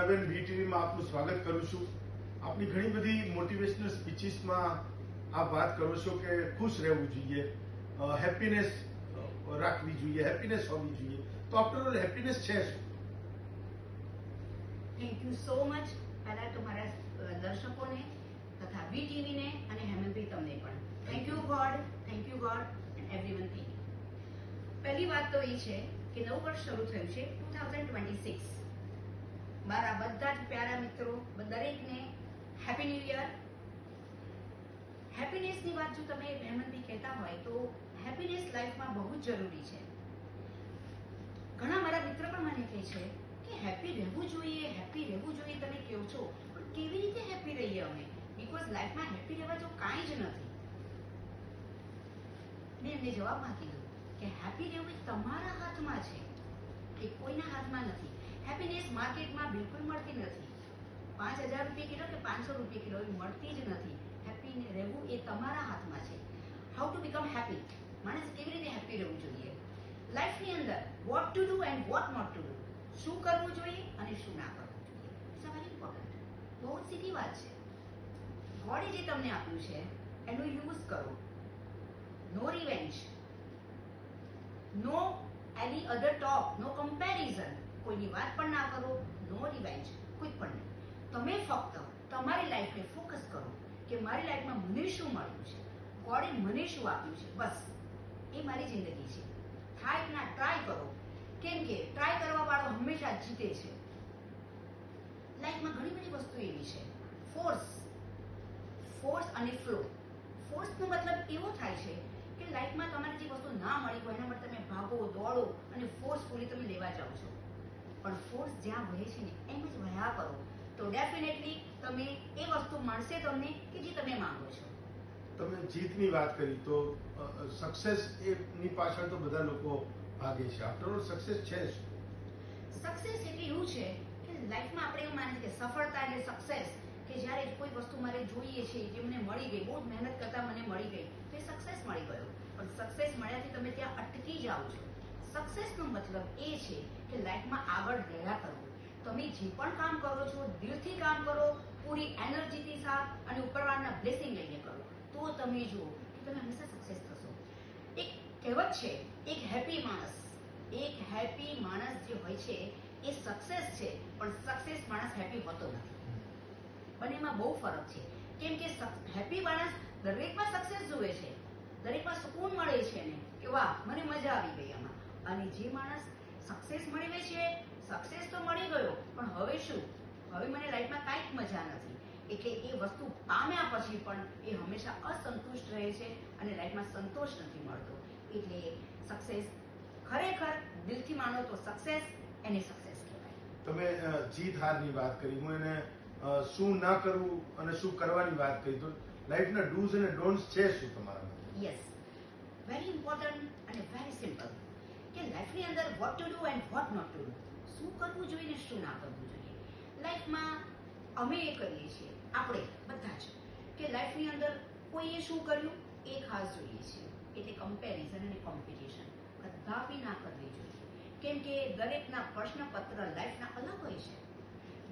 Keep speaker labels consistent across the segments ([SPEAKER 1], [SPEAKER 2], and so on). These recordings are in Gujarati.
[SPEAKER 1] શારદાબેન વીટીવીમાં આપનું સ્વાગત કરું છું. આપની ઘણી બધી મોટિવેશનલ સ્પીચીસમાં આપ વાત કરો છો કે ખુશ રહેવું જોઈએ, હેપીનેસ રાખવી જોઈએ, હેપીનેસ હોવી જોઈએ. તો આફ્ટર ઓલ હેપીનેસ છે શું?
[SPEAKER 2] Thank you so much. પહેલા તો મારા દર્શકોને તથા વીટીવીને અને હેમંતભાઈ તમને પણ thank you God and everyone thank you. પહેલી વાત તો એ છે કે નવું વર્ષ શરૂ થયું છે 2026. મારા બધા જ પ્યારા મિત્રો દરેકને હેપી ન્યૂ યર. હેપીનેસની વાત જો તમે હેમંતભાઈ કહેતા હોય તો હેપીનેસ લાઈફમાં બહુ જ જરૂરી છે. ઘણા મારા મિત્ર પણ મને કહે છે કે હેપી રહેવું જોઈએ, હેપી રહેવું જોઈએ. તમે કહો છો પણ કેવી રીતે હેપી રહીએ અમે? બીકોઝ લાઈફમાં હેપી રહેવા જો કાંઈ જ નથી. મેં એમને જવાબમાં કીધું કે હેપી રહેવું એ તમારા હાથમાં છે, એ કોઈના હાથમાં નથી. હેપીનેસ માર્કેટમાં બિલકુલ મળતી નથી. 5000 રૂપિયા કિલો કે 500 રૂપિયા કિલો એ મળતી જ નથી. હેપી રહેવું એ તમારા હાથમાં છે. How to become happy? માણસ કેવી રીતે હેપી રહેવું જોઈએ? લાઈફની અંદર what to do and what not to do, શું કરવું જોઈએ અને શું ના કરવું જોઈએ. It's very important. બહુ જ સીધી વાત છે. ગોડે જે તમને આપ્યું છે એનો યુઝ કરો. નો રિવેન્જ, નો એની અધર ટોક, નો કમ્પેરિઝન. કોઈની વાત પણ ના કરો. નો રિવેન્જ, કોઈ પણ નહીં. તમે ફક્ત તમારી લાઈફને ફોકસ કરો કે મારી લાઈફમાં મને શું મળ્યું છે, ગોડે મને શું આપ્યું છે, બસ એ મારી જિંદગી છે. થાય ના ટ્રાય કરો, કેમ કે ટ્રાય કરવા વાળો હંમેશા જીતે છે. લાઈફમાં ઘણી બધી વસ્તુ એવી છે. ફોર્સ અને ફ્લો. ફોર્સનો મતલબ એવો થાય છે કે લાઈફમાં તમારે જે વસ્તુ ના મળી હોય એના માટે તમે ભાગો દોડો અને ફોર્સફુલી તમે લેવા જાઓ છો. પણ ફોર્સ જ્યાં વહે છે ને એમ જ વહ્યા કરો તો ડેફિનેટલી તમે એ વસ્તુ મળશે તમને કે જે તમે માંગો છો.
[SPEAKER 1] તમે જીતની વાત કરી તો સક્સેસ એની પાછળ તો બધા લોકો ભાગે છે. આફ્ટર ઓલ સક્સેસ છે શું?
[SPEAKER 2] સક્સેસ એટલે એવું છે કે લાઈફમાં આપણે એવું માનીએ કે સફળતા એટલે સક્સેસ, કે જ્યારે કોઈ વસ્તુ મારે જોઈએ છે જે મને મળી ગઈ, બહુ જ મહેનત કરતા મને મળી ગઈ તો એ સક્સેસ મળી ગયો. પણ સક્સેસ મળ્યાથી તમે ત્યાં અટકી જાઓ છો. સક્સેસનો મતલબ એ છે કે લાઈફમાં આગળ રહ્યા કરવું. તમે જે પણ કામ કરો છો દિલથી કામ કરો, પૂરી એનર્જીથી સાથ અને ઉપરવાળાના બ્લેસિંગ લઈને કરો તો તમે જુઓ કે તમે હંમેશા સક્સેસ થશો. એક કહેવત છે, એક હેપી માણસ જે હોય છે એ સક્સેસ છે, પણ સક્સેસ માણસ હેપી હોતો નથી. બંનેમાં બહુ ફરક છે. કેમ કે હેપી માણસ દરેકમાં સક્સેસ જુએ છે, દરેકમાં સુકૂન મળે છે ને કે વાહ મને મજા આવી ગઈ આમાં. અને જે માણસ સક્સેસ મેળવે છે, સક્સેસ તો મળી ગયો પણ હવે શું, હવે મને લાઈફમાં કાંઈક મજા નથી. એટલે એ વસ્તુ પામ્યા પછી પણ એ હંમેશા અસંતુષ્ટ રહે છે અને લાઈફમાં સંતોષ નથી મળતો. એટલે સક્સેસ ખરેખર દિલથી માનો તો સક્સેસ એને સક્સેસ કહેવાય.
[SPEAKER 1] તમે જીત હારની વાત કરી, હું એને શું ના કરવું અને શું કરવાની વાત કરી. તો લાઈફના ડૂઝ અને ડોન્ટ્સ છે શું તમારા?
[SPEAKER 2] યસ, વેરી ઇમ્પોર્ટન્ટ અને વેરી સિમ્પલ કે લાઈફની અંદર what to do and what not to do, શું કરવું જોઈએ ને શું ના કરવું જોઈએ. લાઈફમાં અમે એ કરીએ છીએ, આપણે બધા જ, કે લાઈફની અંદર કોઈએ શું કર્યું એ ખાસ જોઈએ છે. એટલે કમ્પેરિઝન અને કોમ્પિટિશન કદાપી ના કરવી જોઈએ. કેમ કે દરેકના પ્રશ્નપત્ર લાઈફના અલગ હોય છે.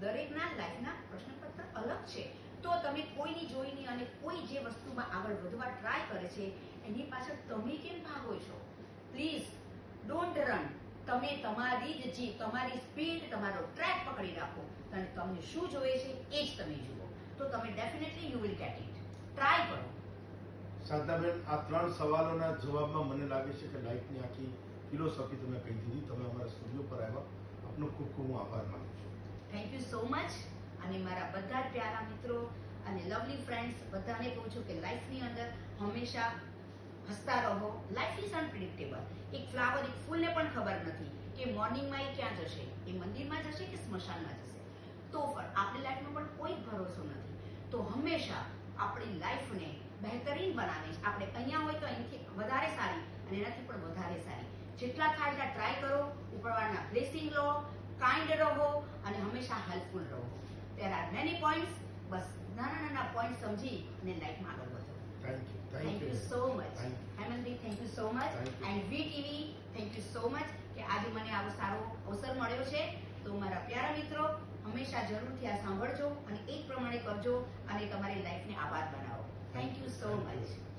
[SPEAKER 2] દરેકના લાઈફના પ્રશ્નપત્ર અલગ છે. તો તમે કોઈની જોઈને અને કોઈ જે વસ્તુમાં આગળ વધવા ટ્રાય કરે છે એની પાછળ તમે કેમ ભાગો છો? Please don't run. તમે તમારી જ જીત, તમારી સ્પીડ, તમારો ટ્રેક પકડી રાખો અને તમને શું જોઈએ છે એ જ તમે જુઓ તો તમે definitely you will get it. Try કરો.
[SPEAKER 1] શારદાબેન, આ 3 સવાલોના જવાબમાં મને લાગે છે કે લાઈફની આખી ફિલોસોફી તમે કહી દીધી. તમે અમારા સ્ટુડિયો પર આવ્યા, આપનો ખૂબ ખૂબ હું આભાર માનું છું.
[SPEAKER 2] Thank you so much. અને મારા બધા જ પ્યારા મિત્રો અને લવલી ફ્રેન્ડ્સ બધાને કહું છું કે લાઈફની અંદર હંમેશા હસતા રહો. Life is unpredictable. એક ફ્લાવર, એક ફૂલને પણ ખબર નથી કે મોર્નિંગમાં એ ક્યાં જશે, એ મંદિરમાં જશે કે સ્મશાનમાં જશે. તો પણ આપણી લાઈફનો પણ કોઈ ભરોસો નથી. તો હંમેશા આપણી લાઈફને બહેતરીન બનાવી, આપણે અહીંયા હોય તો અહીંથી વધારે સારી અને એનાથી પણ વધારે સારી. જેટલા થાય એટલા ટ્રાય કરો, ઉપરવાળાના બ્લેસિંગ લો, કાઇન્ડ રહો અને હંમેશા હેલ્પફુલ રહો. There are many points. બસ નાના નાના પોઈન્ટ સમજી અને લાઈફમાં આગળ વધો.
[SPEAKER 1] થેન્ક યુ
[SPEAKER 2] સો મચ હેમંતભાઈ, thank you so much. And VTV thank you so much કે આજે મને આવો સારો અવસર મળ્યો છે. તો મારા પ્યારા મિત્રો હંમેશા જરૂરથી આ સાંભળજો અને એ જ પ્રમાણે કરજો અને તમારી લાઈફને આબાદ બનાવો. Thank you so much.